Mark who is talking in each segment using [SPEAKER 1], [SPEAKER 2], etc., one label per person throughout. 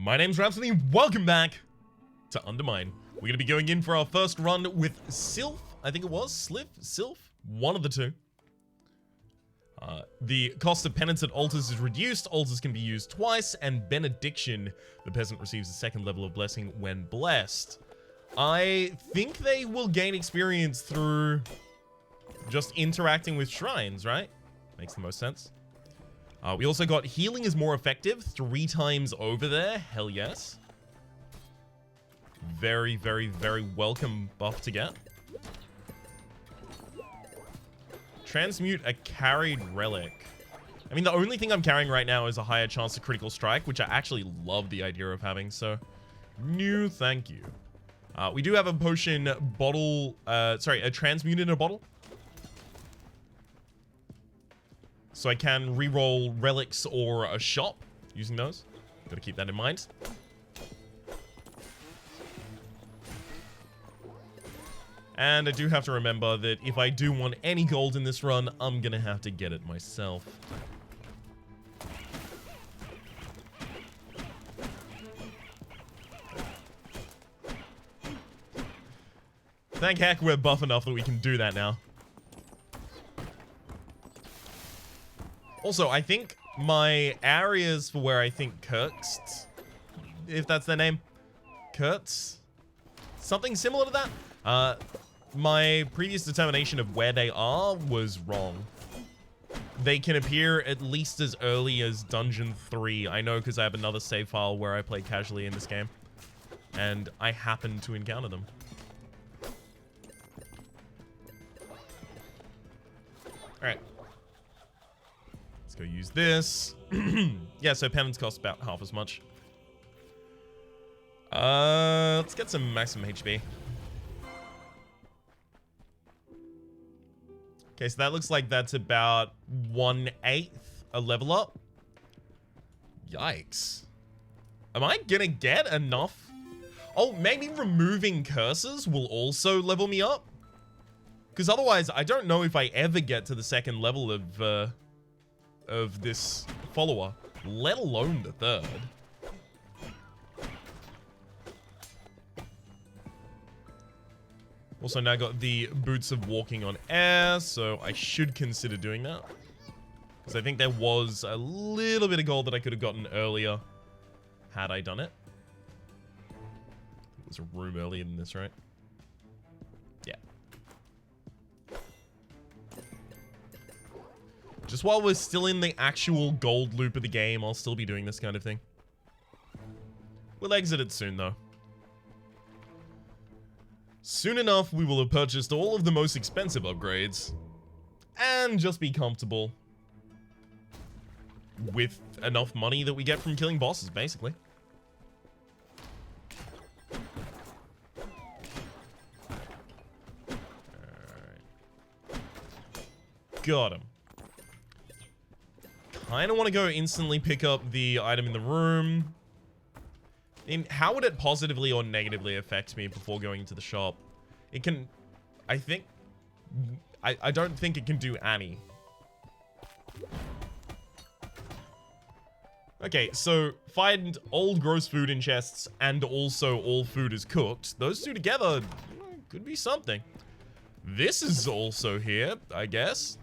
[SPEAKER 1] My name's Rhapsody, welcome back to UnderMine. We're going to be going in for our first run with Sylph, I think it was, Sylph, one of the two. The cost of penance at altars is reduced, altars can be used twice, and benediction, the peasant receives a second level of blessing when blessed. I think they will gain experience through just interacting with shrines, right? Makes the most sense. We also got healing is more effective 3 times over there. Hell yes. Very, very, very welcome buff to get. Transmute a carried relic. I mean, the only thing I'm carrying right now is a higher chance of critical strike, which I actually love the idea of having, so no thank you. We do have a potion bottle, a transmute in a bottle. So I can reroll relics or a shop using those. Gotta keep that in mind. And I do have to remember that if I do want any gold in this run, I'm gonna have to get it myself. Thank heck we're buff enough that we can do that now. Also, I think my areas for where I think Kurtz, if that's their name, Kurtz, something similar to that. My previous determination of where they are was wrong. They can appear at least as early as Dungeon 3. I know because I have another save file where I play casually in this game. And I happen to encounter them. Alright. Let's go use this. Yeah, so penance costs about half as much. Let's get some maximum HP. Okay, so that looks like that's about 1/8 a level up. Yikes. Am I gonna get enough? Oh, maybe removing curses will also level me up? Because otherwise, I don't know if I ever get to the second level of this follower, let alone the third. Also now got the boots of walking on air, so I should consider doing that. Because I think there was a little bit of gold that I could have gotten earlier had I done it. There's a room earlier than this, right? Yeah. Just while we're still in the actual gold loop of the game, I'll still be doing this kind of thing. We'll exit it soon, though. Soon enough, we will have purchased all of the most expensive upgrades and just be comfortable with enough money that we get from killing bosses, basically. Alright. Got him. Kinda want to go instantly pick up the item in the room. How would it positively or negatively affect me before going into the shop? It can, I think, I don't think it can do any. Okay, so find old gross food in chests and also all food is cooked. Those two together could be something. This is also here, I guess.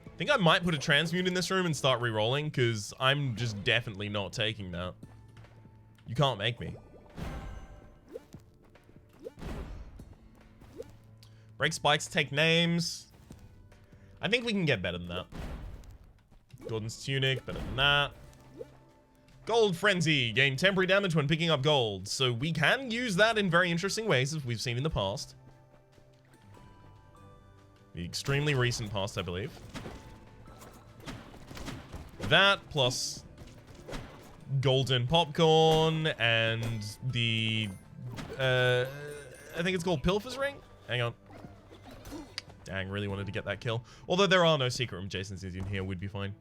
[SPEAKER 1] I think I might put a transmute in this room and start re-rolling, because I'm just definitely not taking that. You can't make me. Break spikes, take names. I think we can get better than that. Gordon's tunic, better than that. Gold frenzy, gain temporary damage when picking up gold. So we can use that in very interesting ways, as we've seen in the past. The extremely recent past, I believe. That plus golden popcorn and the I think it's called Pilfer's Ring. Hang on. Dang, really wanted to get that kill. Although there are no secret room Jason's in here, would be fine.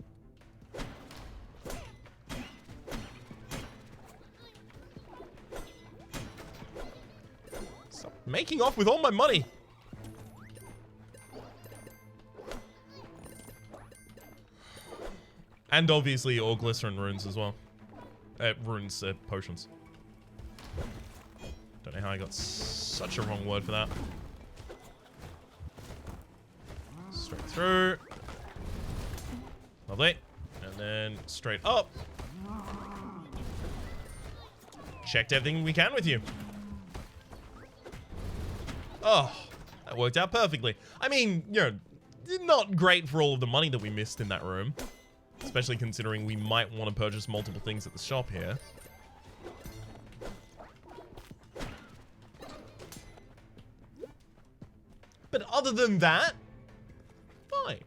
[SPEAKER 1] Stop making off with all my money. And obviously all glycerin runes as well. Potions. Don't know how I got such a wrong word for that. Straight through. Lovely. And then straight up. Checked everything we can with you. Oh, that worked out perfectly. I mean, you know, not great for all of the money that we missed in that room. Especially considering we might want to purchase multiple things at the shop here. But other than that, fine.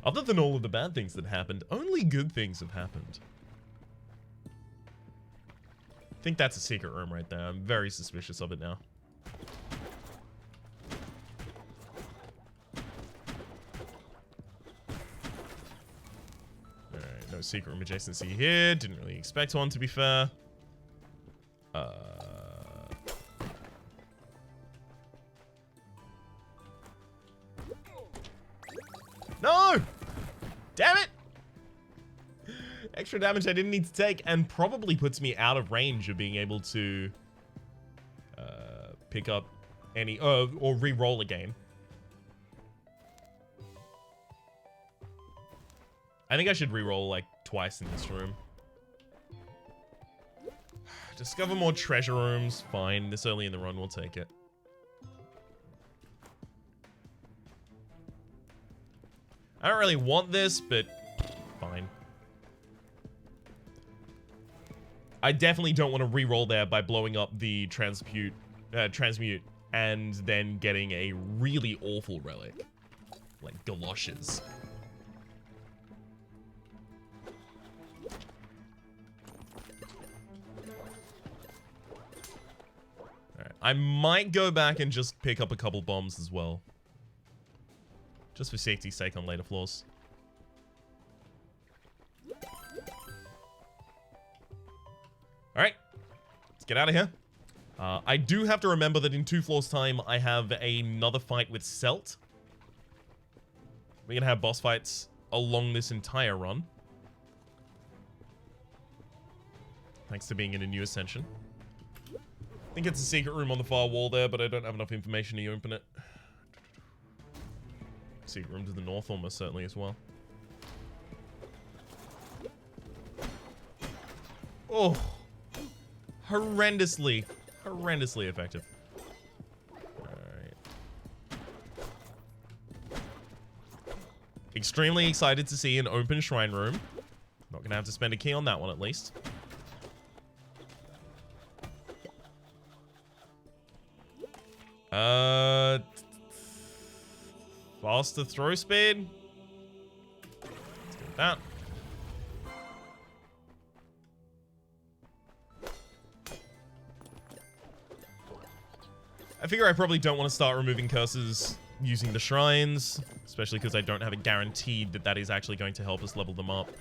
[SPEAKER 1] Other than all of the bad things that happened, only good things have happened. I think that's a secret room right there. I'm very suspicious of it now. Alright, no secret room adjacency here. Didn't really expect one, to be fair. No! Damn it! Extra damage I didn't need to take, and probably puts me out of range of being able to pick up any or re-roll again. I think I should re-roll like twice in this room. Discover more treasure rooms. Fine, this early in the run, we'll take it. I don't really want this, but fine. I definitely don't want to re-roll there by blowing up the transmute and then getting a really awful relic. Like galoshes. Alright, I might go back and just pick up a couple bombs as well. Just for safety's sake on later floors. Alright. Let's get out of here. I do have to remember that in 2 floors time, I have another fight with Celt. We're gonna have boss fights along this entire run. Thanks to being in a new ascension. I think it's a secret room on the far wall there, but I don't have enough information to open it. Secret room to the north almost certainly as well. Oh, horrendously effective. Alright. Extremely excited to see an open shrine room. Not gonna have to spend a key on that one at least. Faster throw speed. Let's go with that. I figure I probably don't want to start removing curses using the shrines, especially because I don't have it guaranteed that that is actually going to help us level them up.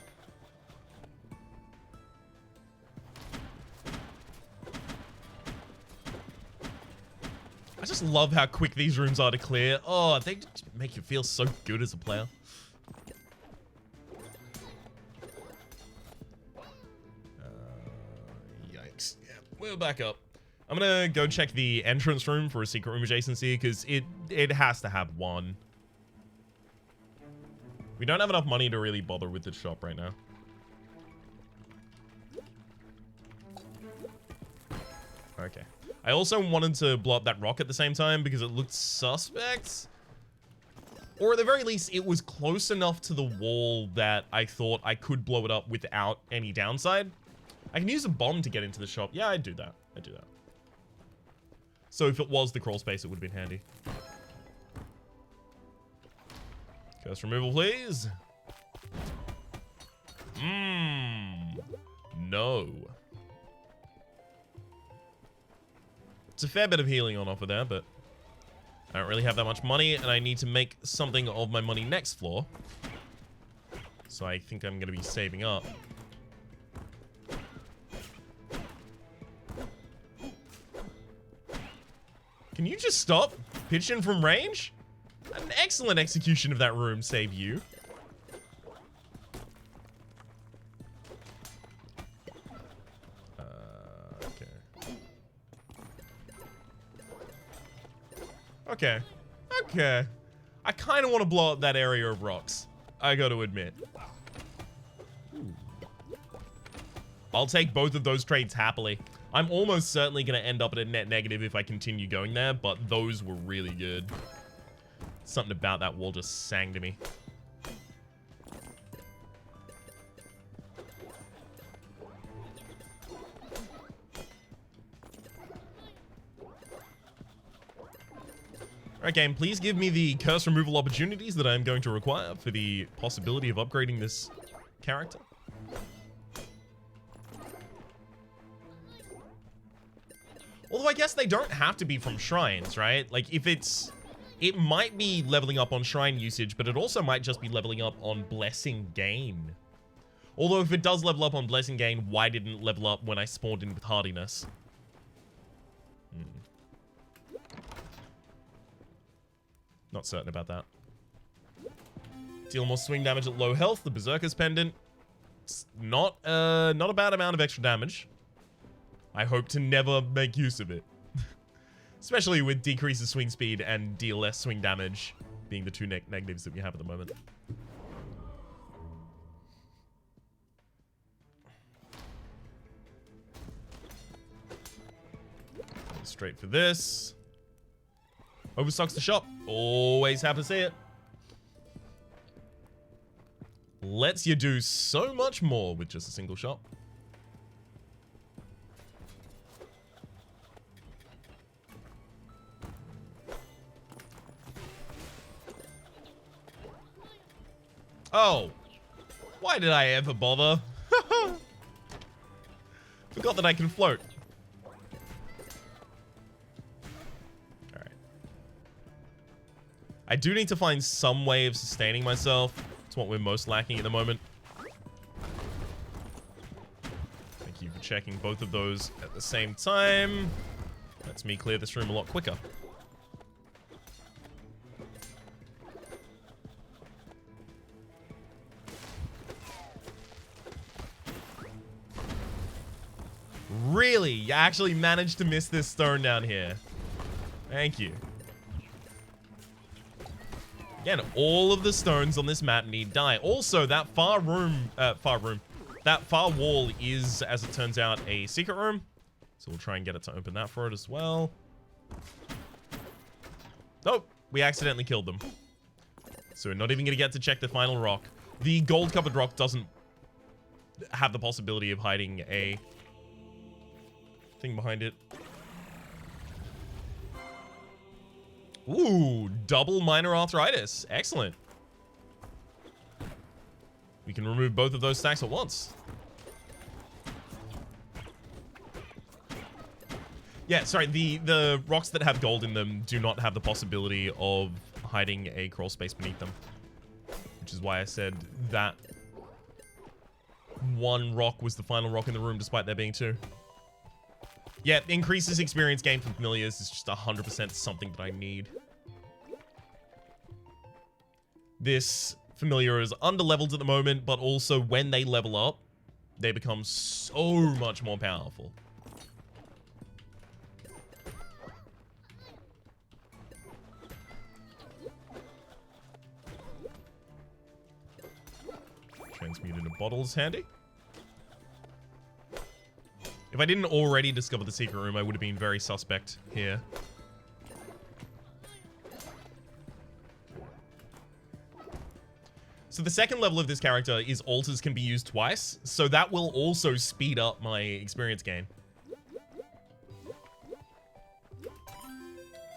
[SPEAKER 1] I just love how quick these rooms are to clear. Oh, they just make you feel so good as a player. Yikes. Yeah, we're back up. I'm gonna go check the entrance room for a secret room adjacency, because it has to have one. We don't have enough money to really bother with the shop right now. Okay. I also wanted to blow up that rock at the same time because it looked suspect. Or at the very least, it was close enough to the wall that I thought I could blow it up without any downside. I can use a bomb to get into the shop. Yeah, I'd do that. I'd do that. So if it was the crawl space, it would have been handy. Curse removal, please. No. It's a fair bit of healing on offer there, but I don't really have that much money, and I need to make something of my money next floor. So I think I'm going to be saving up. Can you just stop pitching from range? An excellent execution of that room, save you. Okay. Okay. I kind of want to blow up that area of rocks. I got to admit. Ooh. I'll take both of those trades happily. I'm almost certainly going to end up at a net negative if I continue going there, but those were really good. Something about that wall just sang to me. Alright, game, please give me the curse removal opportunities that I'm going to require for the possibility of upgrading this character. Although I guess they don't have to be from shrines, right? Like, if it's... It might be leveling up on shrine usage, but it also might just be leveling up on blessing gain. Although if it does level up on blessing gain, why didn't it level up when I spawned in with hardiness? Not certain about that. Deal more swing damage at low health. The Berserker's Pendant. It's not a bad amount of extra damage. I hope to never make use of it. Especially with decreases swing speed and deal less swing damage being the two negatives that we have at the moment. Straight for this. Overstocks the shop. Always happy to see it. Lets you do so much more with just a single shop. Oh. Why did I ever bother? Forgot that I can float. Alright. I do need to find some way of sustaining myself. It's what we're most lacking at the moment. Thank you for checking both of those at the same time. Lets me clear this room a lot quicker. Really? You actually managed to miss this stone down here. Thank you. Again, all of the stones on this map need dye. Also, that far wall is, as it turns out, a secret room. So we'll try and get it to open that for it as well. Nope, we accidentally killed them. So we're not even gonna get to check the final rock. The gold-covered rock doesn't have the possibility of hiding a thing behind it. Ooh, double minor arthritis. Excellent. We can remove both of those stacks at once. Yeah, sorry, the rocks that have gold in them do not have the possibility of hiding a crawl space beneath them. Which is why I said that one rock was the final rock in the room, despite there being two. Yeah, increases experience gain from familiars is just 100% something that I need. This familiar is under-leveled at the moment, but also when they level up, they become so much more powerful. Transmuted a bottle is handy. If I didn't already discover the secret room, I would have been very suspect here. So the second level of this character is altars can be used twice, so that will also speed up my experience gain.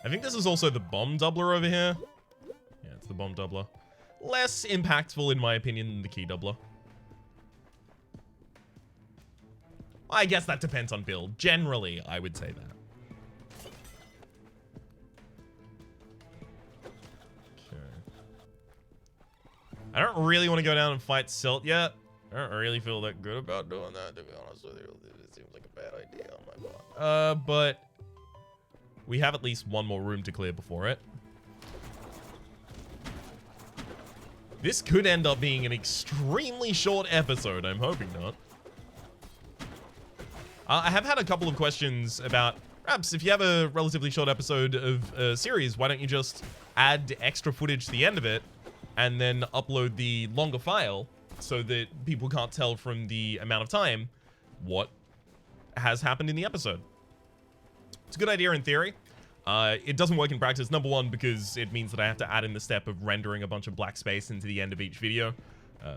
[SPEAKER 1] I think this is also the bomb doubler over here. Yeah, it's the bomb doubler. Less impactful, in my opinion, than the key doubler. I guess that depends on build. Generally, I would say that. Okay. I don't really want to go down and fight Silt yet. I don't really feel that good about doing that, to be honest with you. It seems like a bad idea on my part. But we have at least one more room to clear before it. This could end up being an extremely short episode. I'm hoping not. I have had a couple of questions about Perhaps if you have a relatively short episode of a series, why don't you just add extra footage to the end of it and then upload the longer file so that people can't tell from the amount of time what has happened in the episode. It's a good idea in theory. It doesn't work in practice, number one, because it means that I have to add in the step of rendering a bunch of black space into the end of each video,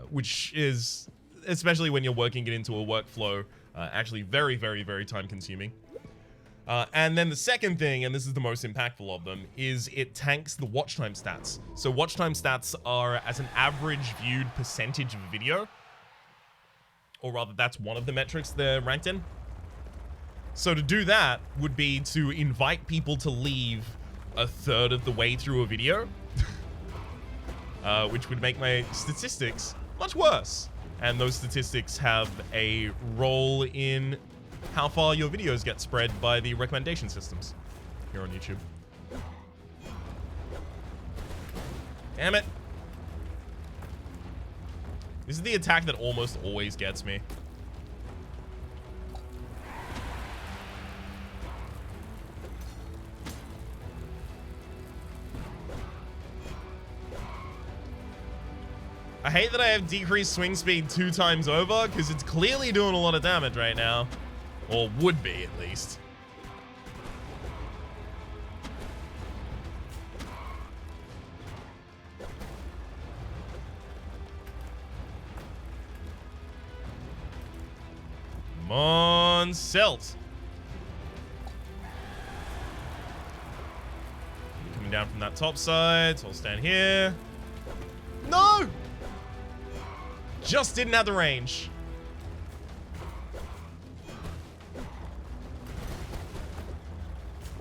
[SPEAKER 1] which is, especially when you're working it into a workflow, actually very, very, very time consuming. And then the second thing, and this is the most impactful of them, is it tanks the watch time stats. So watch time stats are as an average viewed percentage of a video, or rather that's one of the metrics they're ranked in. So to do that would be to invite people to leave a third of the way through a video, which would make my statistics much worse. And those statistics have a role in how far your videos get spread by the recommendation systems here on YouTube. Damn it. This is the attack that almost always gets me. I hate that I have decreased swing speed 2 times over, because it's clearly doing a lot of damage right now. Or would be, at least. Come on, Selt. Coming down from that top side, so I'll stand here. No! Just didn't have the range.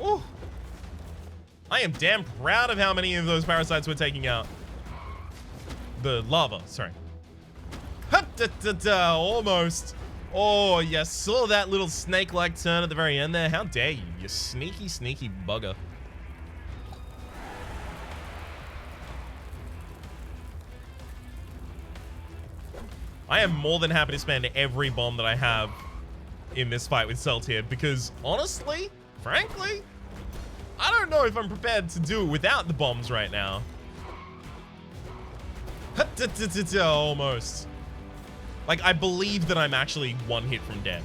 [SPEAKER 1] Ooh. I am damn proud of how many of those parasites we're taking out. The lava, sorry. Almost. Oh, you saw that little snake-like turn at the very end there. How dare you, you sneaky, sneaky bugger. I am more than happy to spend every bomb that I have in this fight with Selt here, because honestly, frankly, I don't know if I'm prepared to do it without the bombs right now. Almost. Like, I believe that I'm actually 1 hit from dead.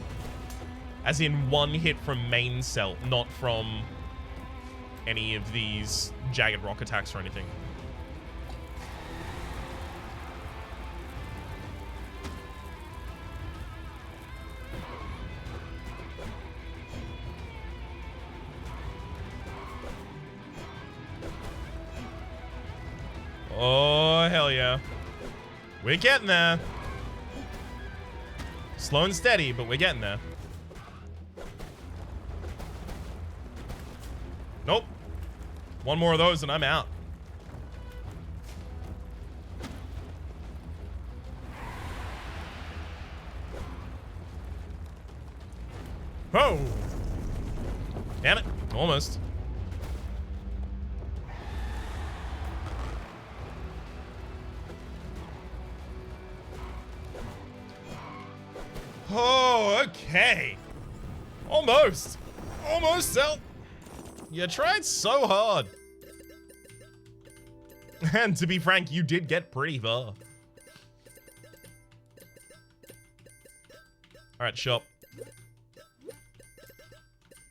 [SPEAKER 1] As in 1 hit from main Selt, not from any of these jagged rock attacks or anything. Oh, hell yeah. We're getting there. Slow and steady, but we're getting there. Nope. 1 more of those and I'm out. Oh! Damn it. Almost. Oh, okay. Almost. Almost, Selt. You tried so hard. And to be frank, you did get pretty far. Alright, shop.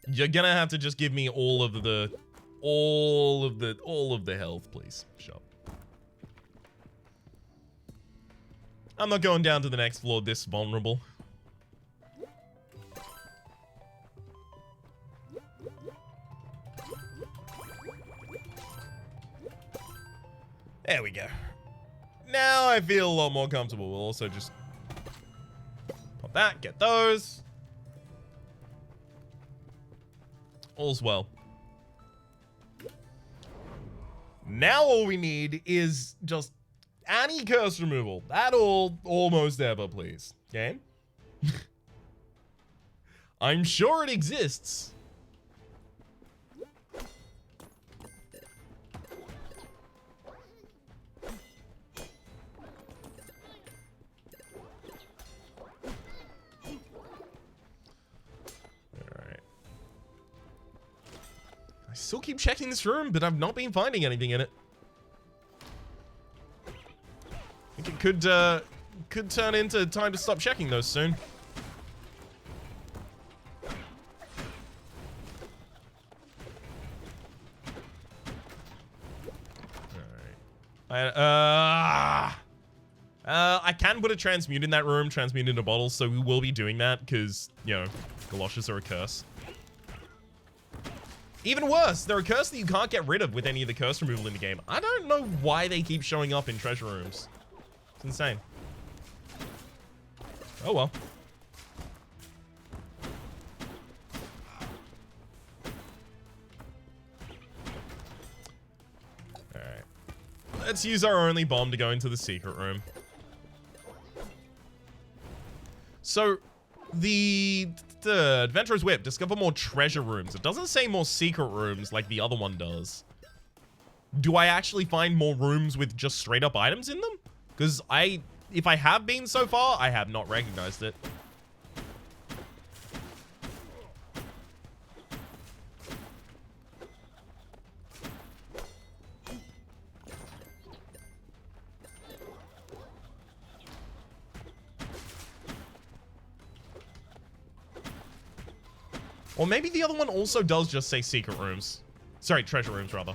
[SPEAKER 1] You're gonna have to just give me all of the health, please. Shop. I'm not going down to the next floor this vulnerable. There we go. Now I feel a lot more comfortable. We'll also just pop that, get those. All's well. Now all we need is just any curse removal. At all, almost ever, please. Okay? I'm sure it exists. still keep checking this room, but I've not been finding anything in it. I think it could turn into time to stop checking those soon. I can put a transmute in that room, transmute into bottles, so we will be doing that because, you know, galoshes are a curse. Even worse, they're a curse that you can't get rid of with any of the curse removal in the game. I don't know why they keep showing up in treasure rooms. It's insane. Oh well. Alright. Let's use our only bomb to go into the secret room. So, the Adventurer's Whip, discover more treasure rooms. It doesn't say more secret rooms like the other one does. Do I actually find more rooms with just straight up items in them? Because if I have been so far, I have not recognized it. Or maybe the other one also does just say secret rooms. Sorry, treasure rooms, rather.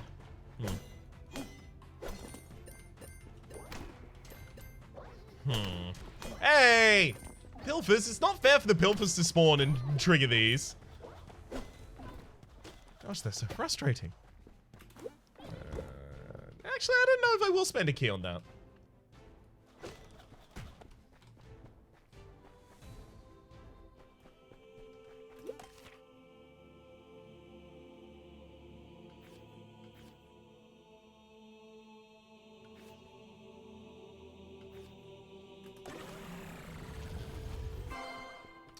[SPEAKER 1] Hey! Pilfers, it's not fair for the Pilfers to spawn and trigger these. Gosh, they're so frustrating. Actually, I don't know if I will spend a key on that.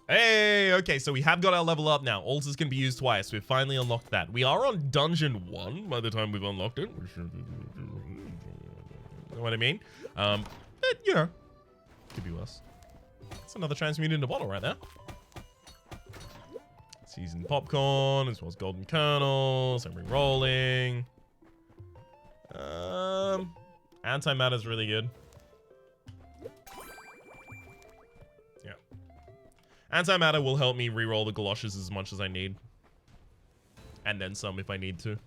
[SPEAKER 1] Hey, okay, so we have got our level up now. Altars can be used twice. We've finally unlocked that. We are on Dungeon 1 by the time we've unlocked it. You know what I mean? But, you know, could be worse. It's another transmute into bottle right there. Seasoned popcorn, as well as golden kernels, and re-rolling. Antimatter's really good. Antimatter will help me reroll the galoshes as much as I need. And then some if I need to.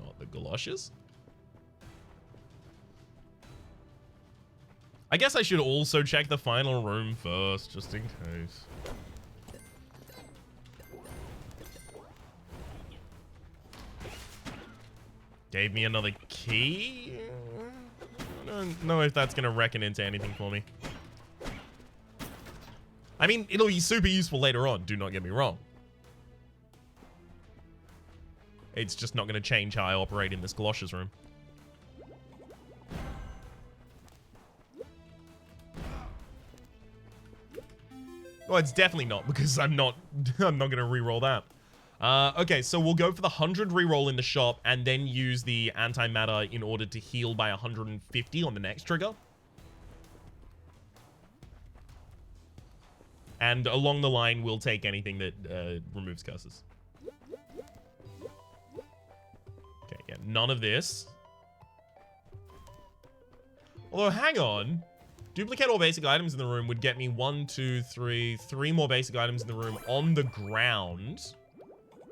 [SPEAKER 1] Not the galoshes. I guess I should also check the final room first, just in case. Gave me another key? I don't know if that's going to reckon into anything for me. I mean, it'll be super useful later on, do not get me wrong. It's just not going to change how I operate in this galoshes room. Well, it's definitely not, because I'm not going to re-roll that. Okay, so we'll go for the 100 reroll in the shop and then use the antimatter in order to heal by 150 on the next trigger. And along the line, we'll take anything that removes curses. Okay, yeah, none of this. Although, hang on. Duplicate all basic items in the room would get me 3 more basic items in the room on the ground.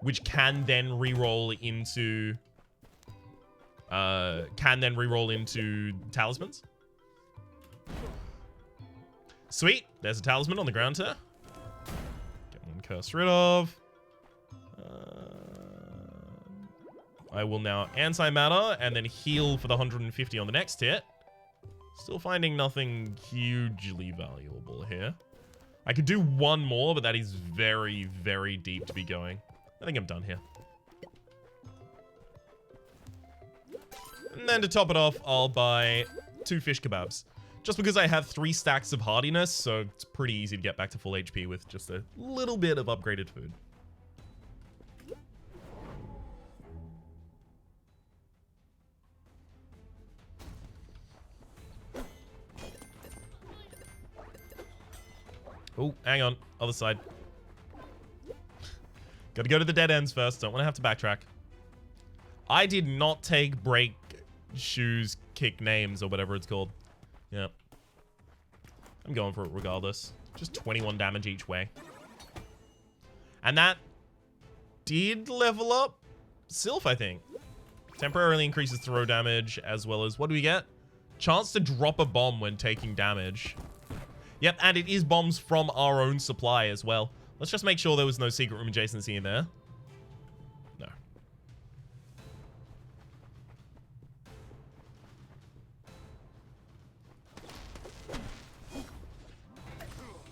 [SPEAKER 1] Which can then re-roll into talismans. Sweet, there's a talisman on the ground here. Get one curse rid of. I will now antimatter and then heal for the 150 on the next hit. Still finding nothing hugely valuable here. I could do one more, but that is very, very deep to be going. I think I'm done here. And then to top it off, I'll buy 2 fish kebabs. Just because I have 3 stacks of hardiness, so it's pretty easy to get back to full HP with just a little bit of upgraded food. Oh, hang on. Other side. Gotta go to the dead ends first. Don't want to have to backtrack. I did not take break shoes kick names or whatever it's called. Yeah. I'm going for it regardless. Just 21 damage each way. And that did level up Sylph, I think. Temporarily increases throw damage as well as... What do we get? Chance to drop a bomb when taking damage. Yep, and it is bombs from our own supply as well. Let's just make sure there was no secret room adjacency in there. No.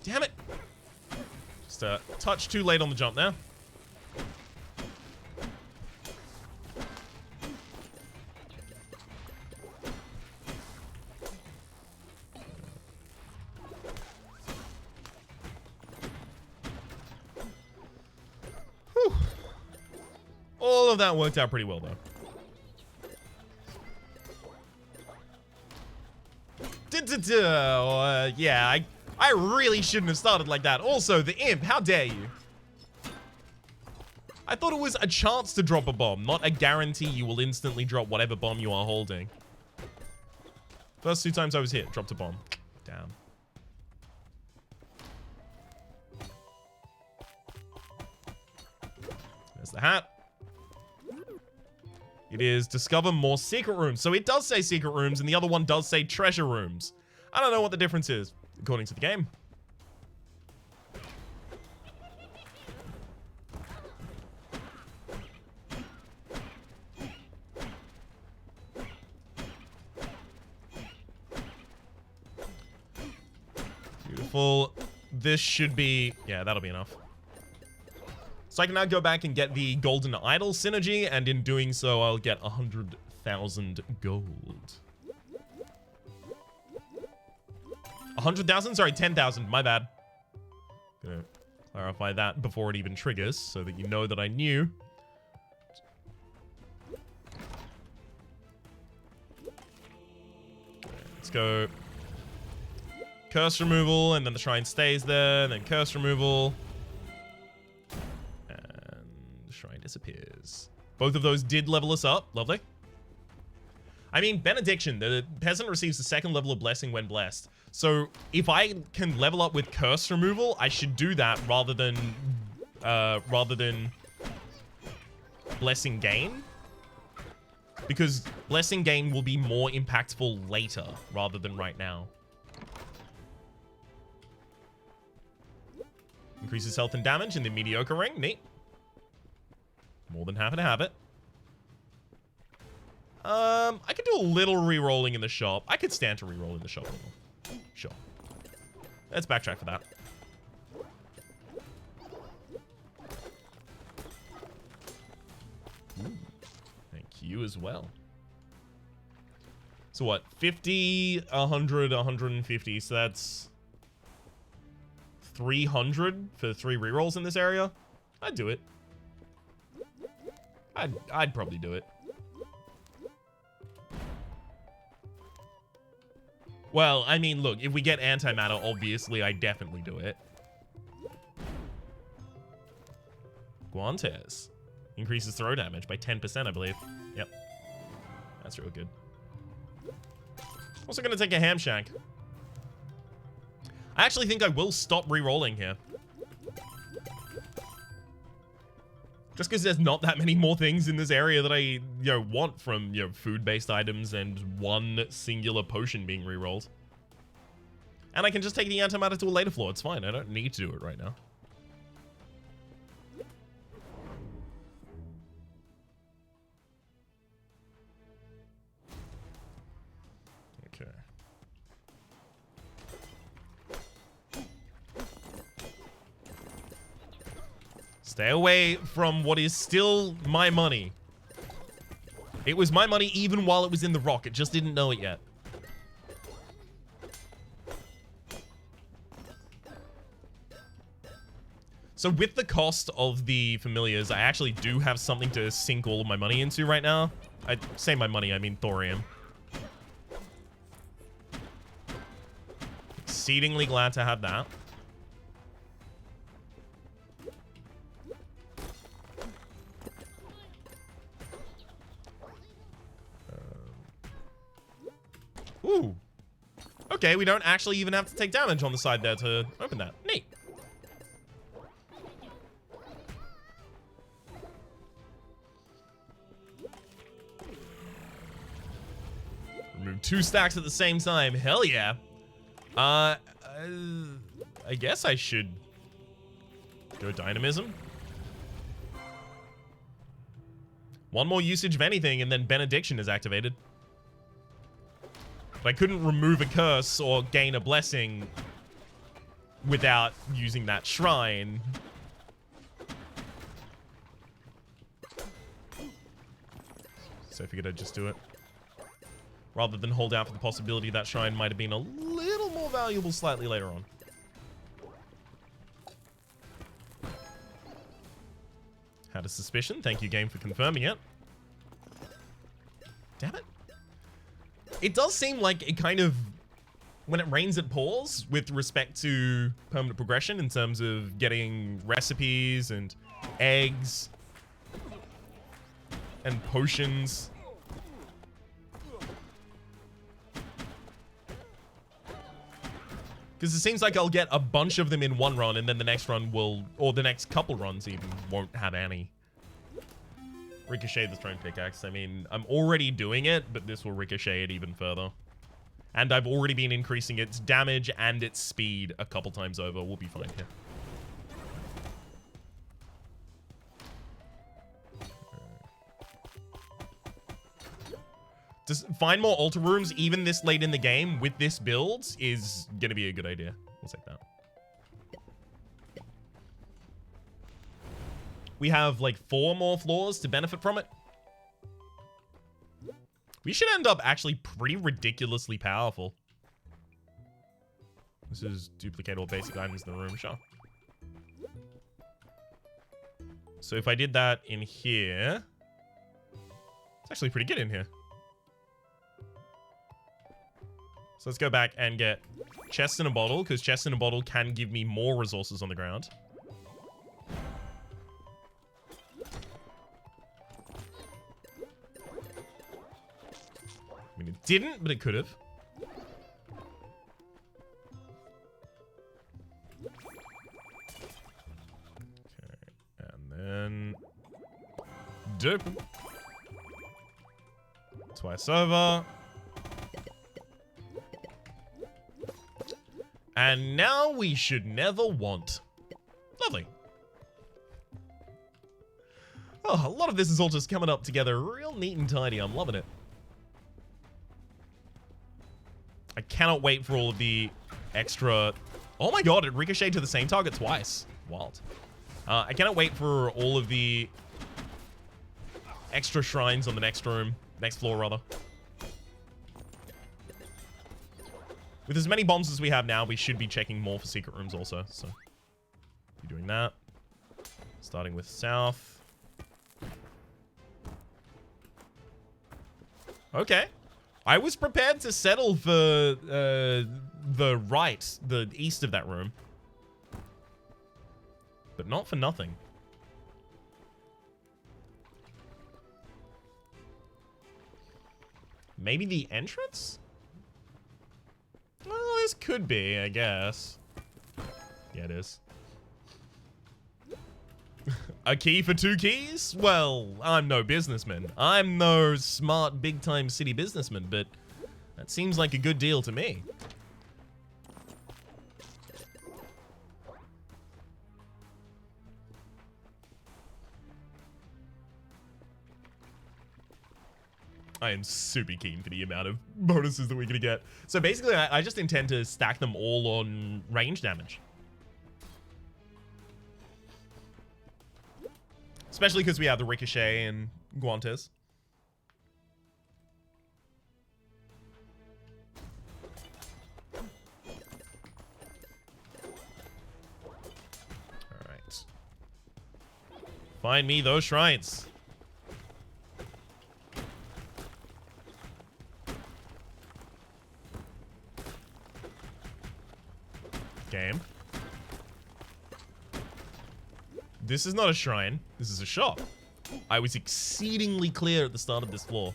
[SPEAKER 1] Damn it. Just a touch too late on the jump there. Whew. All of that worked out pretty well, though. Yeah, I really shouldn't have started like that. Also, the imp, how dare you? I thought it was a chance to drop a bomb, not a guarantee you will instantly drop whatever bomb you are holding. First 2 times I was hit, dropped a bomb. Damn. There's the hat. It is discover more secret rooms. So it does say secret rooms, and the other one does say treasure rooms. I don't know what the difference is, according to the game. Beautiful. This should be... Yeah, that'll be enough. So I can now go back and get the Golden Idol synergy, and in doing so, I'll get 100,000 gold. 100,000? Sorry, 10,000. My bad. Gonna clarify that before it even triggers, so that you know that I knew. Let's go. Curse removal, and then the shrine stays there, and then curse removal. Shrine disappears. Both of those did level us up. Lovely. I mean, benediction. The peasant receives the 2nd level of blessing when blessed. So if I can level up with curse removal, I should do that rather than blessing gain. Because blessing gain will be more impactful later rather than right now. Increases health and damage in the mediocre ring. Neat. More than happy to have it. I could do a little re-rolling in the shop. I could stand to re-roll in the shop a little. Sure. Let's backtrack for that. Ooh, thank you as well. So what? 50, 100, 150. So that's 300 for 3 re-rolls in this area. I'd do it. I'd probably do it. Well, I mean, look, if we get antimatter, obviously, I definitely do it. Guantes. Increases throw damage by 10%, I believe. Yep. That's real good. Also gonna take a ham shank. I actually think I will stop re-rolling here. Just because there's not that many more things in this area that I, want from, food-based items and one singular potion being re-rolled. And I can just take the antimatter to a later floor. It's fine. I don't need to do it right now. Okay. Stay away from what is still my money. It was my money even while it was in the rock. It just didn't know it yet. So with the cost of the familiars, I actually do have something to sink all of my money into right now. I say my money, I mean thorium. Exceedingly glad to have that. Ooh. Okay, we don't actually even have to take damage on the side there to open that. Neat. Remove 2 stacks at the same time. Hell yeah. I guess I should go dynamism. 1 more usage of anything, and then benediction is activated. But I couldn't remove a curse or gain a blessing without using that shrine. So I figured I'd just do it. Rather than hold out for the possibility that shrine might have been a little more valuable slightly later on. Had a suspicion. Thank you, game, for confirming it. Damn it. It does seem like it kind of, when it rains, it pours with respect to permanent progression in terms of getting recipes and eggs and potions. Because it seems like I'll get a bunch of them in one run, and then the next run will, or the next couple runs even, won't have any. Ricochet the thrown pickaxe. I mean, I'm already doing it, but this will ricochet it even further. And I've already been increasing its damage and its speed a couple times over. We'll be fine here. Just find more altar rooms even this late in the game with this build is going to be a good idea. We'll take that. We have like 4 more floors to benefit from it. We should end up actually pretty ridiculously powerful. This is duplicate all basic items in the room, sure. So if I did that in here, it's actually pretty good in here. So let's go back and get chest in a bottle, because chest in a bottle can give me more resources on the ground. I mean, it didn't, but it could have. Okay, and then dope. Twice over. And now we should never want. Lovely. Oh, a lot of this is all just coming up together real neat and tidy. I'm loving it. I cannot wait for all of the extra... Oh my god, it ricocheted to the same target twice. Wild. I cannot wait for all of the extra shrines on the next room. Next floor, rather. With as many bombs as we have now, we should be checking more for secret rooms also. So, be doing that. Starting with south. Okay. I was prepared to settle for the right, the east of that room. But not for nothing. Maybe the entrance? Well, this could be, I guess. Yeah, it is. A key for 2 keys? Well, I'm no businessman. I'm no smart big-time city businessman, but that seems like a good deal to me. I am super keen for the amount of bonuses that we're going to get. So basically, I just intend to stack them all on range damage. Especially because we have the Ricochet and Guantes. Alright. Find me those shrines. Game. This is not a shrine. This is a shop. I was exceedingly clear at the start of this floor.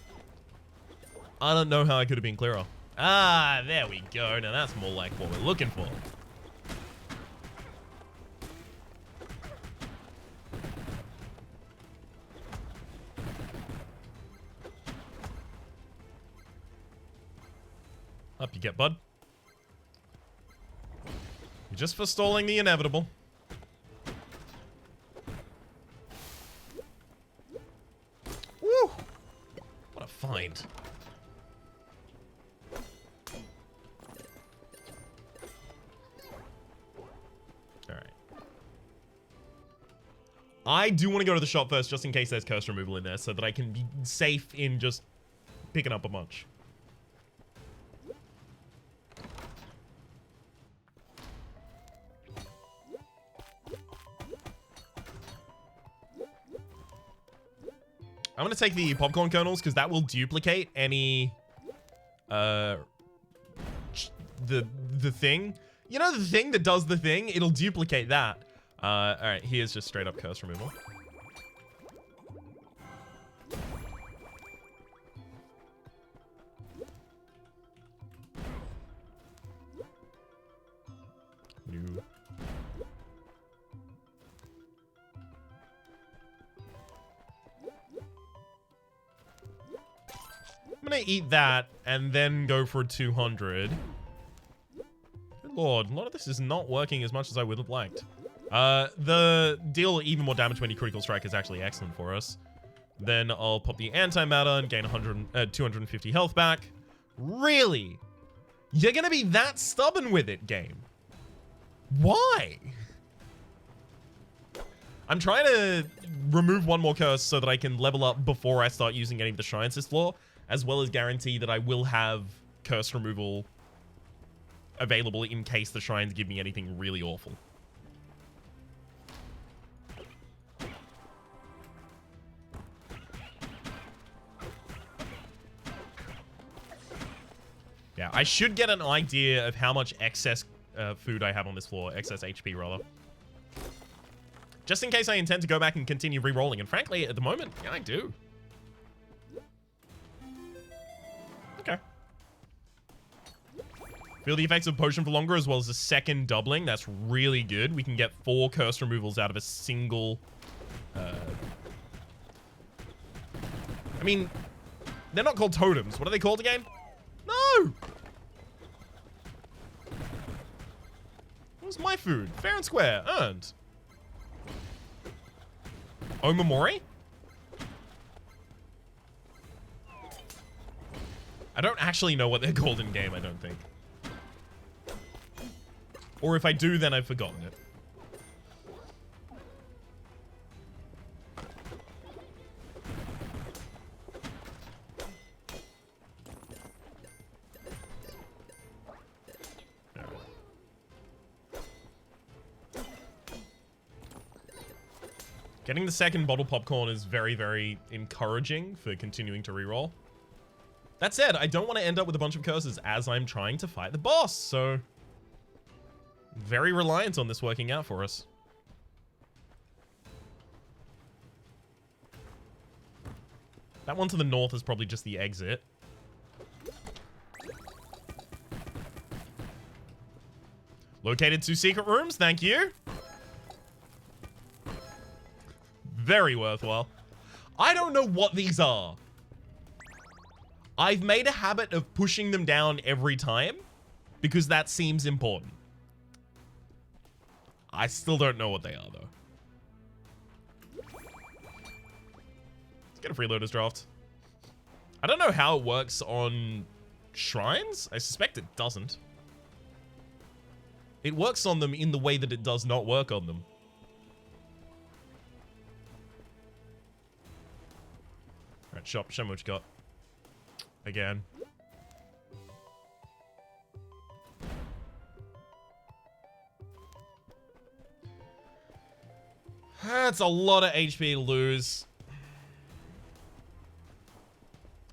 [SPEAKER 1] I don't know how I could have been clearer. Ah, there we go. Now that's more like what we're looking for. Up you get, bud. You're just forestalling the inevitable. Woo! What a find. Alright. I do want to go to the shop first, just in case there's curse removal in there, so that I can be safe in just picking up a bunch. I'm going to take the popcorn kernels because that will duplicate any, the thing. You know the thing that does the thing? It'll duplicate that. All right, here's just straight up curse removal. New. I'm gonna eat that and then go for a 200. Good lord, a lot of this is not working as much as I would have liked. The deal even more damage when you critical strike is actually excellent for us. Then I'll pop the antimatter and gain 250 health back. Really? You're gonna be that stubborn with it, game? Why? I'm trying to remove one more curse so that I can level up before I start using any of the shrines this floor, as well as guarantee that I will have curse removal available in case the shrines give me anything really awful. Yeah, I should get an idea of how much excess food I have on this floor. Excess HP, rather. Just in case I intend to go back and continue re-rolling. And frankly, at the moment, yeah, I do. Okay. Feel the effects of potion for longer as well as a second doubling. That's really good. We can get 4 curse removals out of a single... I mean, they're not called totems. What are they called again? No! What's my food? Fair and square. Earned. Omamori? I don't actually know what they're called in game, I don't think. Or if I do, then I've forgotten it. Getting the second bottle popcorn is very, very encouraging for continuing to reroll. That said, I don't want to end up with a bunch of curses as I'm trying to fight the boss, so... very reliant on this working out for us. That one to the north is probably just the exit. Located 2 secret rooms, thank you. Very worthwhile. I don't know what these are. I've made a habit of pushing them down every time because that seems important. I still don't know what they are, though. Let's get a freeloader's draft. I don't know how it works on shrines. I suspect it doesn't. It works on them in the way that it does not work on them. Alright, shop. Show me what you got. Again. That's a lot of HP to lose.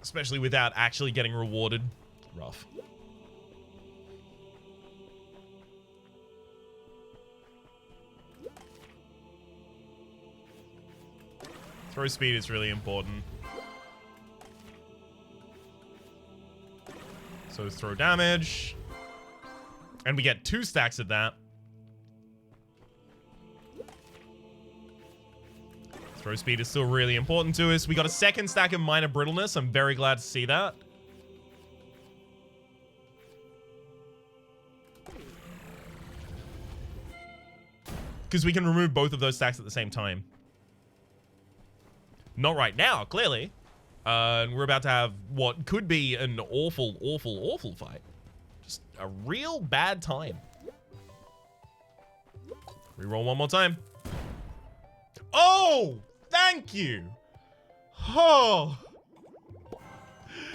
[SPEAKER 1] Especially without actually getting rewarded. Rough. Throw speed is really important. So it's throw damage. And we get 2 stacks of that. Throw speed is still really important to us. We got a 2nd stack of minor brittleness. I'm very glad to see that. Because we can remove both of those stacks at the same time. Not right now, clearly. And we're about to have what could be an awful, awful, awful fight. Just a real bad time. Reroll one more time. Oh! Thank you! Oh!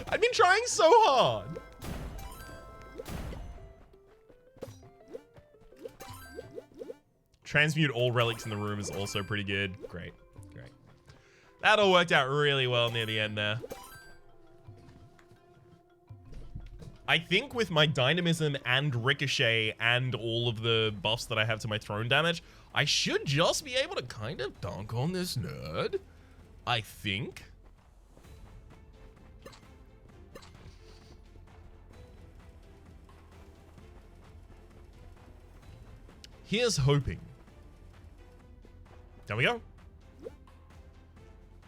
[SPEAKER 1] I've been trying so hard. Transmute all relics in the room is also pretty good. Great. Great. That all worked out really well near the end there. I think with my dynamism and ricochet and all of the buffs that I have to my thrown damage, I should just be able to kind of dunk on this nerd. I think. Here's hoping. There we go.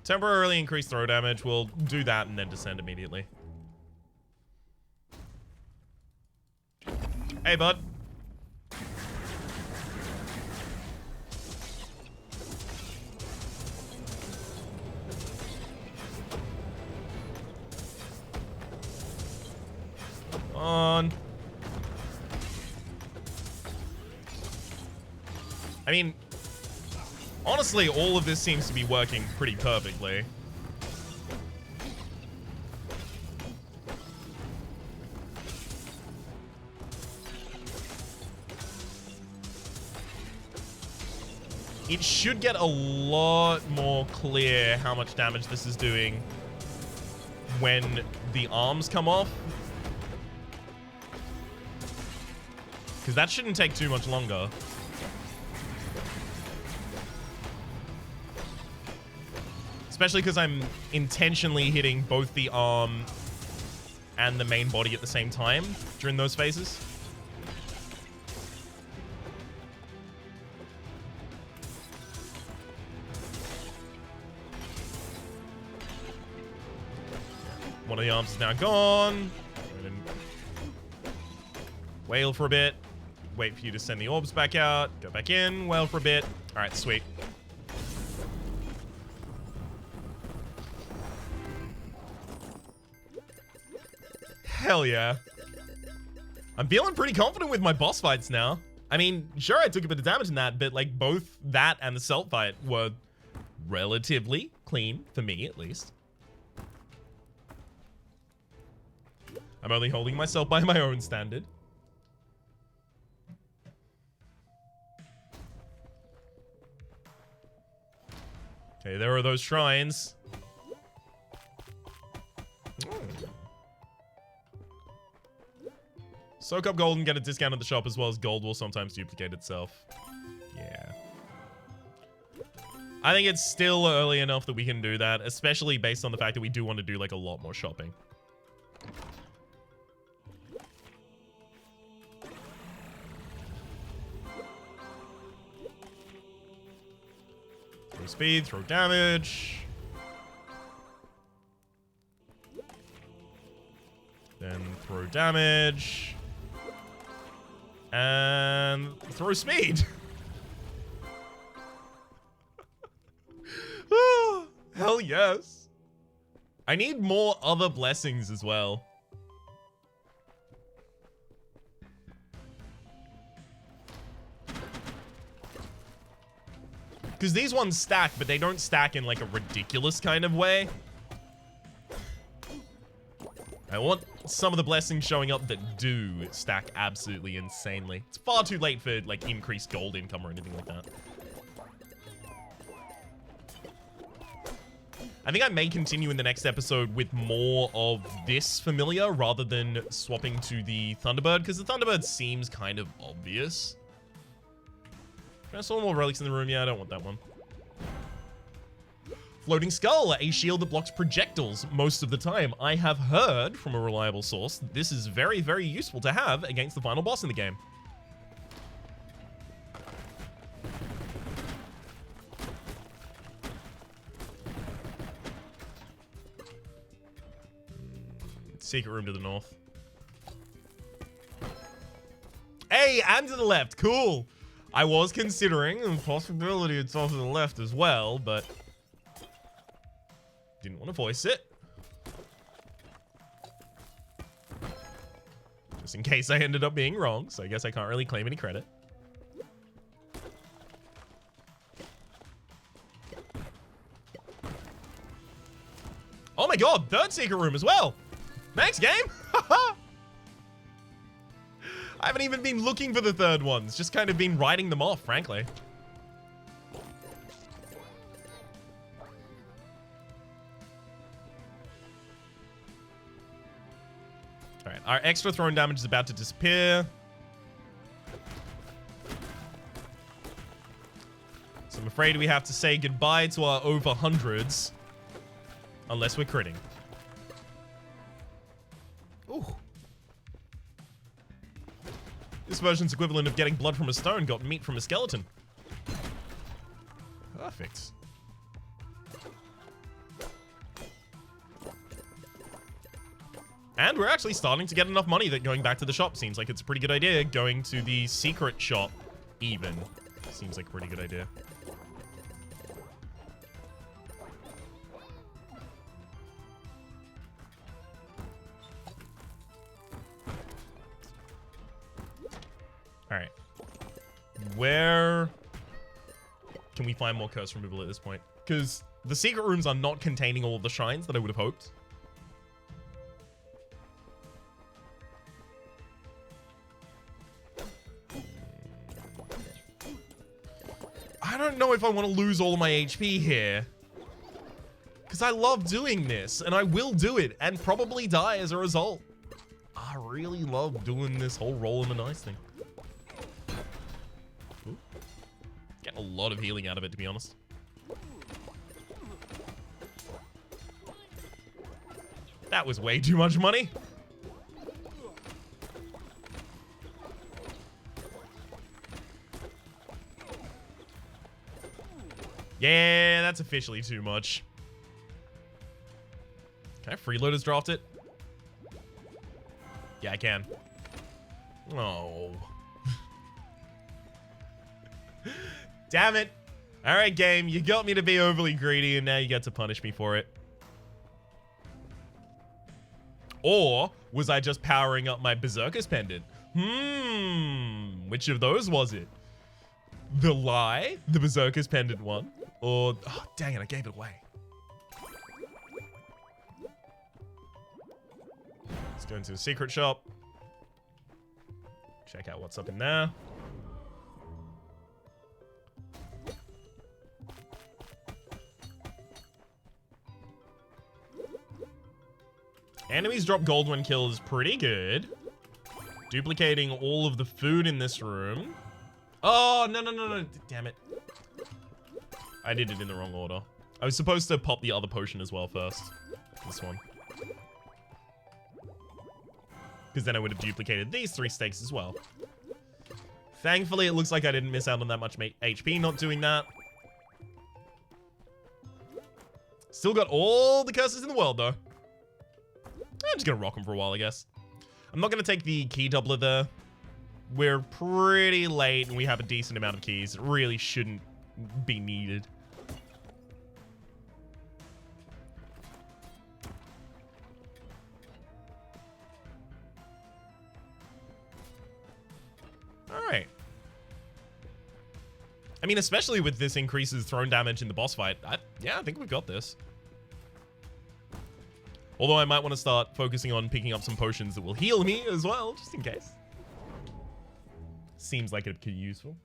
[SPEAKER 1] Temporarily increase throw damage. We'll do that and then descend immediately. Hey, bud. Come on. I mean, honestly, all of this seems to be working pretty perfectly. It should get a lot more clear how much damage this is doing when the arms come off. Because that shouldn't take too much longer. Especially because I'm intentionally hitting both the arm and the main body at the same time during those phases. One of the arms is now gone. Wail for a bit. Wait for you to send the orbs back out. Go back in. Wail for a bit. All right, sweet. Hell yeah. I'm feeling pretty confident with my boss fights now. I mean, sure, I took a bit of damage in that, but like both that and the Celt fight were relatively clean, for me at least. I'm only holding myself by my own standard. Okay, there are those shrines. Soak up gold and get a discount at the shop, as well as gold will sometimes duplicate itself. Yeah. I think it's still early enough that we can do that, especially based on the fact that we do want to do like a lot more shopping. Throw speed, throw damage. Then throw damage. And throw speed. Oh, hell yes. I need more other blessings as well. Because these ones stack, but they don't stack in like a ridiculous kind of way. I want some of the blessings showing up that do stack absolutely insanely. It's far too late for like increased gold income or anything like that. I think I may continue in the next episode with more of this familiar rather than swapping to the Thunderbird, because the Thunderbird seems kind of obvious. Can I saw more relics in the room? Yeah, I don't want that one. Floating Skull, a shield that blocks projectiles most of the time. I have heard from a reliable source that this is very, very useful to have against the final boss in the game. Secret room to the north. Hey, and to the left. Cool. I was considering the possibility it's off to the left as well, but didn't want to voice it. Just in case I ended up being wrong, so I guess I can't really claim any credit. Oh my god, third secret room as well. Thanks, game. I haven't even been looking for the third ones, just kind of been writing them off, frankly. Alright, our extra thrown damage is about to disappear. So I'm afraid we have to say goodbye to our over hundreds. Unless we're critting. Ooh. This version's equivalent of getting blood from a stone got meat from a skeleton. Perfect. And we're actually starting to get enough money that going back to the shop seems like it's a pretty good idea. Going to the secret shop even seems like a pretty good idea. Alright. Where can we find more curse removal at this point? Because the secret rooms are not containing all of the shrines that I would have hoped. I don't know if I want to lose all of my HP here. Because I love doing this, and I will do it, and probably die as a result. I really love doing this whole roll in the dice thing. Ooh. Getting a lot of healing out of it, to be honest. That was way too much money. Yeah, that's officially too much. Can I freeloaders draft it? Yeah, I can. Oh. Damn it. All right, game. You got me to be overly greedy, and now you get to punish me for it. Or was I just powering up my Berserker's Pendant? Which of those was it? The lie? The Berserker's Pendant one? Or... oh, dang it, I gave it away. Let's go into the secret shop. Check out what's up in there. Enemies drop gold when killed is pretty good. Duplicating all of the food in this room. Oh, no. Damn it. I did it in the wrong order. I was supposed to pop the other potion as well first. This one. Because then I would have duplicated these 3 stakes as well. Thankfully, it looks like I didn't miss out on that much HP not doing that. Still got all the curses in the world, though. I'm just going to rock them for a while, I guess. I'm not going to take the key doubler there. We're pretty late and we have a decent amount of keys. It really shouldn't be needed. Alright. I mean, especially with this increases thrown damage in the boss fight. Yeah, I think we've got this. Although I might want to start focusing on picking up some potions that will heal me as well, just in case. Seems like it could be useful.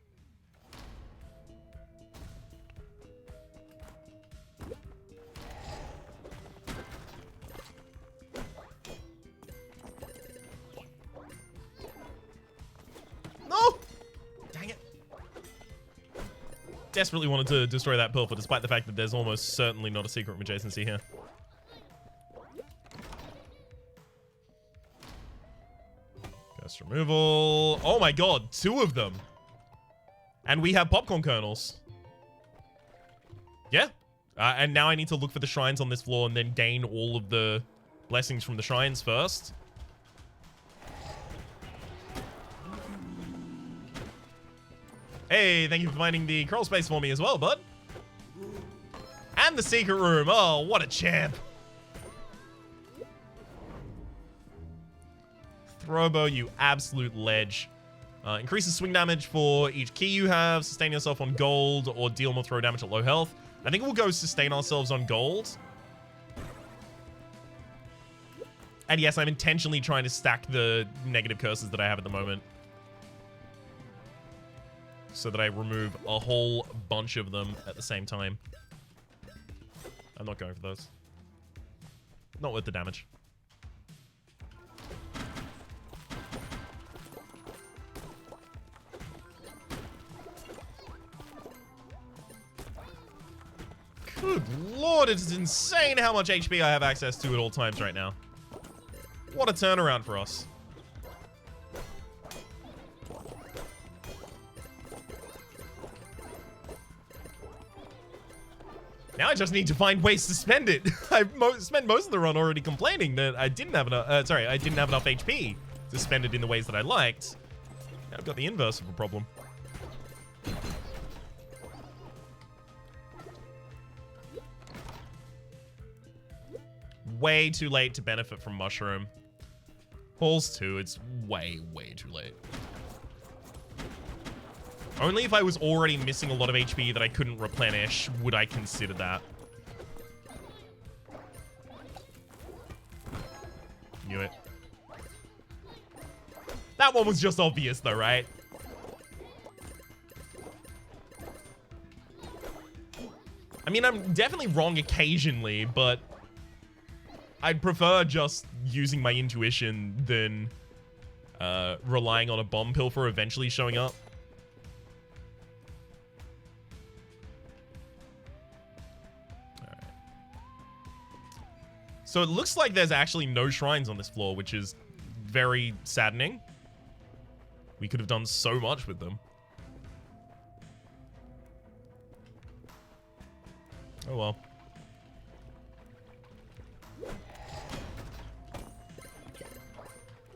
[SPEAKER 1] No! Dang it. desperately wanted to destroy that pilfer, despite the fact that there's almost certainly not a secret room adjacency here. Ghost removal. Oh my god, 2 of them. And we have popcorn kernels. Yeah. And now I need to look for the shrines on this floor and then gain all of the blessings from the shrines first. Hey, thank you for finding the crawl space for me as well, bud. And the secret room. Oh, what a champ. Throwbow, you absolute ledge. Increases swing damage for each key you have. Sustain yourself on gold or deal more throw damage at low health. I think we'll go sustain ourselves on gold. And yes, I'm intentionally trying to stack the negative curses that I have at the moment, so that I remove a whole bunch of them at the same time. I'm not going for those. Not worth the damage. Good lord, it's insane how much HP I have access to at all times right now. What a turnaround for us. Now I just need to find ways to spend it. I've spent most of the run already complaining that I didn't have enough. I didn't have enough HP to spend it in the ways that I liked. Now I've got the inverse of a problem. Way too late to benefit from Mushroom. Halls 2, it's way, way too late. Only if I was already missing a lot of HP that I couldn't replenish would I consider that. Knew it. That one was just obvious though, right? I mean, I'm definitely wrong occasionally, but I'd prefer just using my intuition than relying on a bomb pilfer eventually showing up. Alright. So it looks like there's actually no shrines on this floor, which is very saddening. We could have done so much with them. Oh well.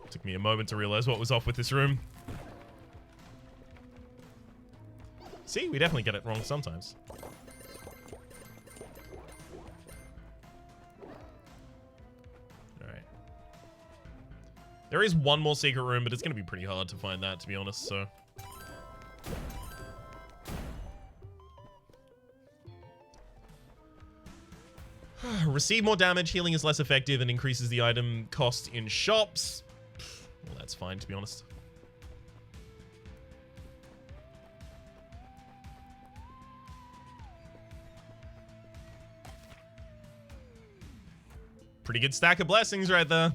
[SPEAKER 1] Took me a moment to realize what was off with this room. See, we definitely get it wrong sometimes. Alright. There is one more secret room, but it's going to be pretty hard to find that, to be honest, so... Receive more damage, healing is less effective, and increases the item cost in shops. Well, that's fine, to be honest. Pretty good stack of blessings right there.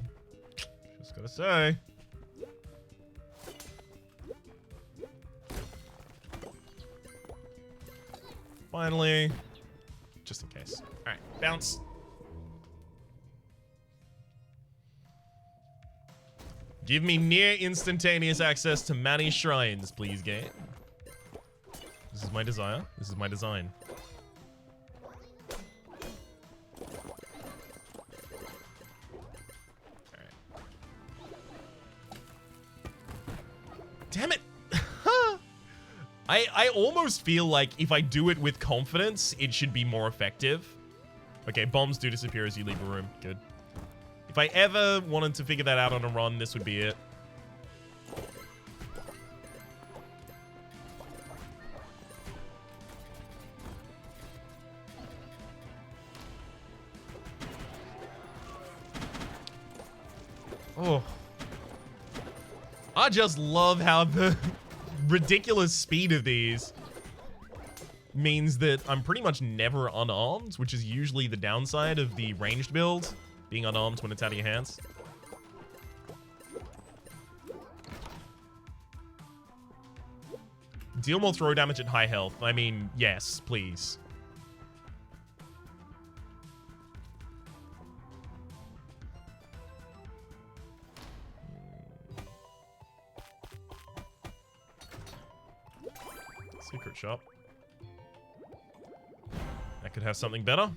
[SPEAKER 1] Just gotta say. Finally. Just in case. Alright, bounce. Give me near instantaneous access to many shrines, please, game. This is my desire. This is my design. Alright. Damn it! I almost feel like if I do it with confidence, it should be more effective. Okay, bombs do disappear as you leave a room. Good. If I ever wanted to figure that out on a run, this would be it. Oh. I just love how the ridiculous speed of these means that I'm pretty much never unarmed, which is usually the downside of the ranged build, being unarmed when it's out of your hands. Deal more throw damage at high health. I mean, yes, please. Secret shop. That could have something better.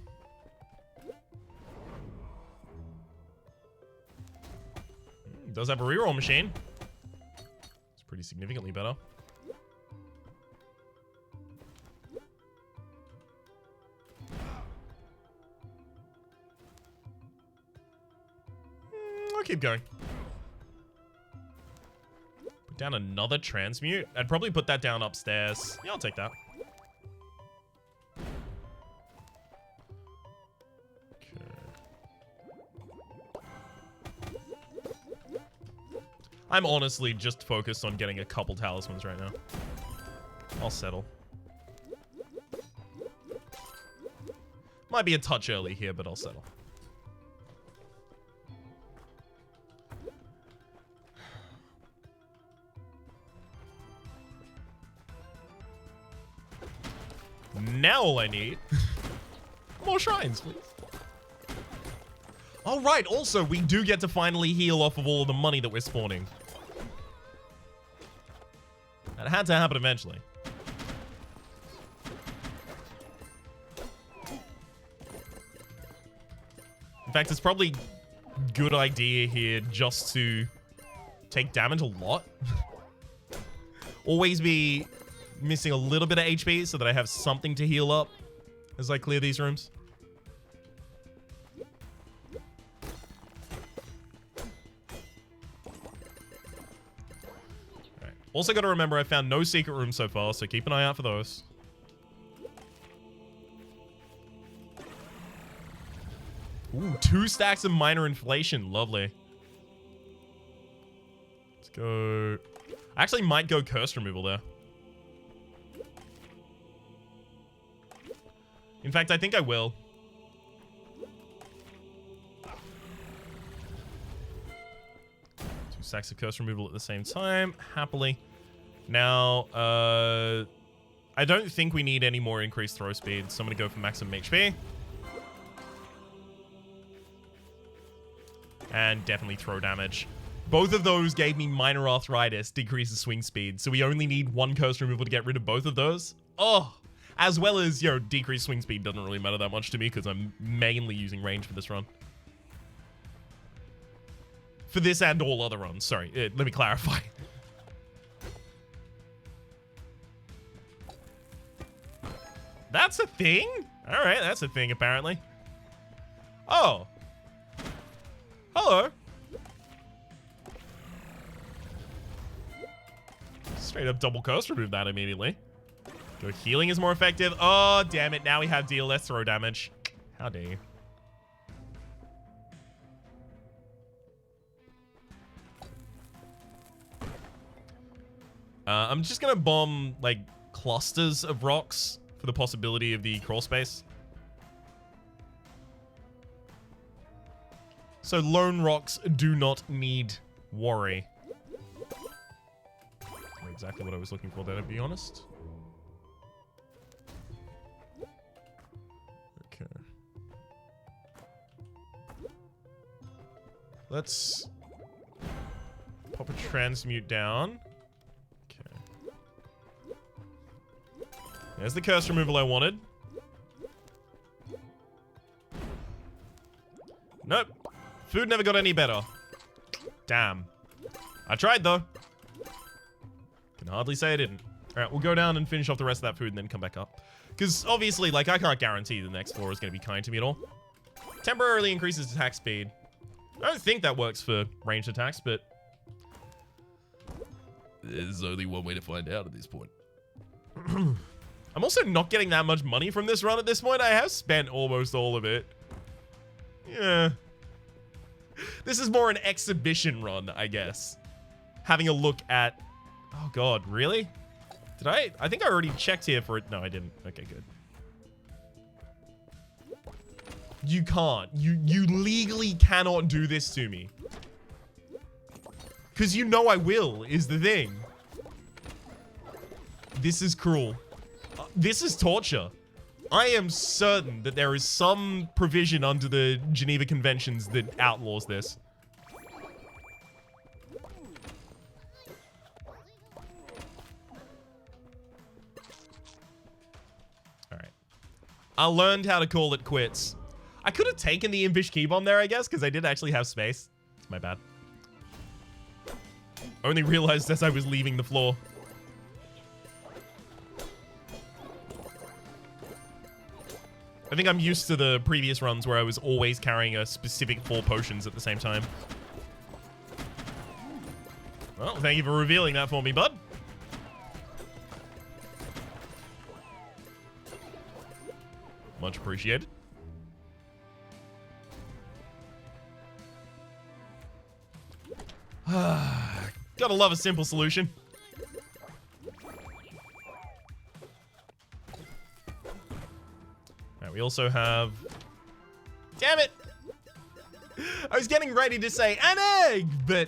[SPEAKER 1] Does have a reroll machine. It's pretty significantly better. I'll keep going. Put down another transmute. I'd probably put that down upstairs. Yeah, I'll take that. I'm honestly just focused on getting a couple talismans right now. I'll settle. Might be a touch early here, but I'll settle. Now all I need... more shrines, please. Oh, right. Also, we do get to finally heal off of all of the money that we're spawning. That had to happen eventually. In fact, it's probably a good idea here just to take damage a lot. Always be missing a little bit of HP so that I have something to heal up as I clear these rooms. Also got to remember I found no secret rooms so far, so keep an eye out for those. Ooh, 2 stacks of minor inflation. Lovely. Let's go... I actually might go curse removal there. In fact, I think I will. 2 stacks of curse removal at the same time. Happily. Now, I don't think we need any more increased throw speed, so I'm going to go for maximum HP. And definitely throw damage. Both of those gave me minor arthritis, decreases swing speed, so we only need 1 curse removal to get rid of both of those. Oh! As well as, you know, decreased swing speed doesn't really matter that much to me because I'm mainly using range for this run. For this and all other runs. Sorry, let me clarify. That's a thing? Alright, that's a thing apparently. Oh. Hello. Straight up double curse remove that immediately. Go healing is more effective. Oh, damn it. Now we have deal less throw damage. How dare you. I'm just going to bomb, like, clusters of rocks for the possibility of the crawl space. So lone rocks do not need worry. Not exactly what I was looking for there, to be honest. Okay. Let's pop a transmute down. Okay. There's the curse removal I wanted. Nope. Food never got any better. Damn. I tried, though. Can hardly say I didn't. Alright, we'll go down and finish off the rest of that food and then come back up. Because, obviously, like, I can't guarantee the next floor is going to be kind to me at all. Temporarily increases attack speed. I don't think that works for ranged attacks, but... there's only one way to find out at this point. I'm also not getting that much money from this run at this point. I have spent almost all of it. Yeah. This is more an exhibition run, I guess. Having a look at... oh, God. Really? Did I... I think I already checked here for it. No, I didn't. Okay, good. You can't. You legally cannot do this to me. Because you know I will, is the thing. This is cruel. This is torture. I am certain that there is some provision under the Geneva Conventions that outlaws this. Alright. I learned how to call it quits. I could have taken the Impish Key Bomb there, I guess, because I did actually have space. It's my bad. Only realized as I was leaving the floor. I think I'm used to the previous runs where I was always carrying a specific 4 potions at the same time. Well, thank you for revealing that for me, bud. Much appreciated. Gotta love a simple solution. We also have... Damn it! I was getting ready to say an egg, but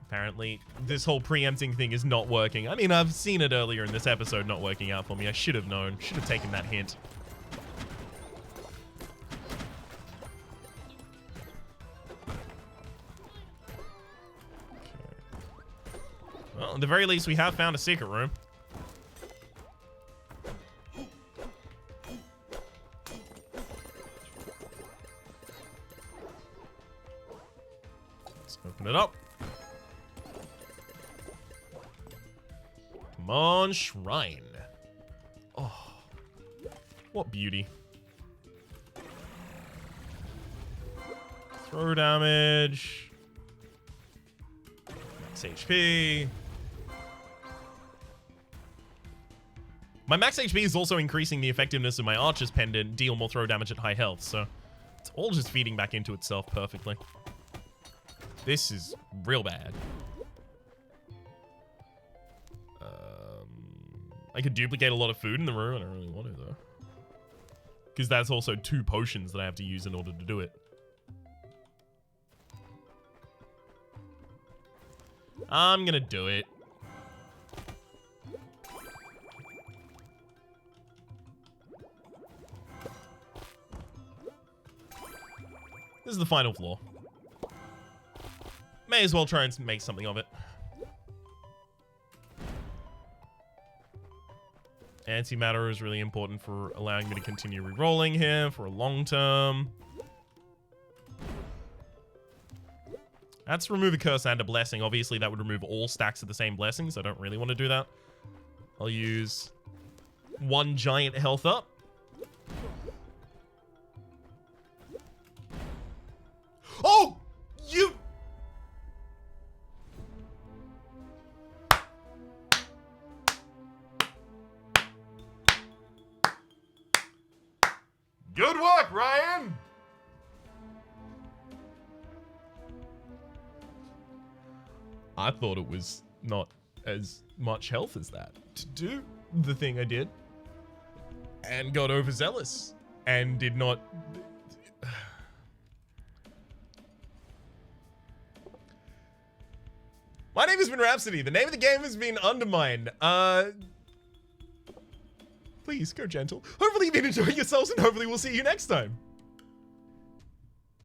[SPEAKER 1] apparently this whole preempting thing is not working. I mean, I've seen it earlier in this episode not working out for me. I should have known. Should have taken that hint. Okay. Well, at the very least, we have found a secret room. Open it up. Come on, shrine. Oh, what beauty. Throw damage. Max HP. My max HP is also increasing the effectiveness of my Archer's Pendant, deal more throw damage at high health, so it's all just feeding back into itself perfectly. This is real bad. I could duplicate a lot of food in the room. I don't really want to, though. Because that's also 2 potions that I have to use in order to do it. I'm gonna do it. This is the final floor. May as well try and make something of it. Antimatter is really important for allowing me to continue re-rolling here for a long term. That's remove a curse and a blessing. Obviously, that would remove all stacks of the same blessings. I don't really want to do that. I'll use 1 giant health up. Oh! You... Good work, Ryan! I thought it was not as much health as that to do the thing I did. And got overzealous. And did not... My name has been Rhapsody. The name of the game has been UnderMine. Please, go gentle. Hopefully you've been enjoying yourselves, and hopefully we'll see you next time.